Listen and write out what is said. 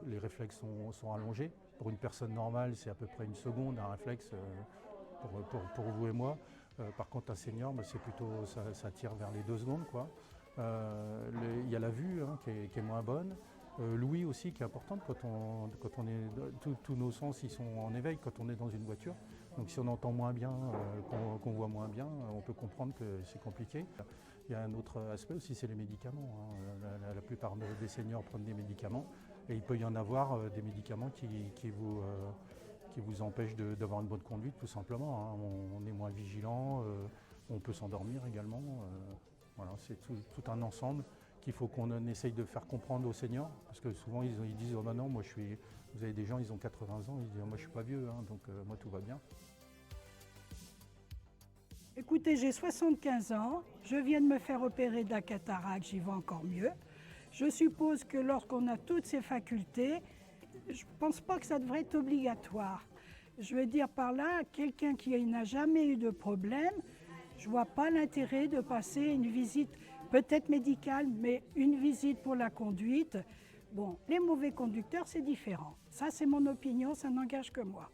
Les réflexes sont allongés. Pour une personne normale, c'est à peu près une seconde, un réflexe pour vous et moi. Par contre, un senior, c'est plutôt, ça tire vers les 2 secondes, quoi. Il y a la vue qui est moins bonne. L'ouïe aussi qui est importante quand on est. Tous nos sens ils sont en éveil quand on est dans une voiture. Donc si on entend moins bien, qu'on voit moins bien, on peut comprendre que c'est compliqué. Il y a un autre aspect aussi, c'est les médicaments. La plupart des seniors prennent des médicaments et il peut y en avoir des médicaments qui vous empêchent d'avoir une bonne conduite tout simplement. On est moins vigilant, on peut s'endormir également. Voilà, c'est tout un ensemble qu'il faut qu'on essaye de faire comprendre aux seniors, parce que souvent ils disent oh non, vous avez des gens, ils ont 80 ans, ils disent moi je suis pas vieux, donc moi tout va bien. Écoutez, j'ai 75 ans, je viens de me faire opérer de la cataracte, j'y vais encore mieux. Je suppose que lorsqu'on a toutes ces facultés, je ne pense pas que ça devrait être obligatoire. Je veux dire par là, quelqu'un qui n'a jamais eu de problème, je ne vois pas l'intérêt de passer une visite, peut-être médicale, mais une visite pour la conduite. Bon, les mauvais conducteurs, c'est différent. Ça, c'est mon opinion, ça n'engage que moi.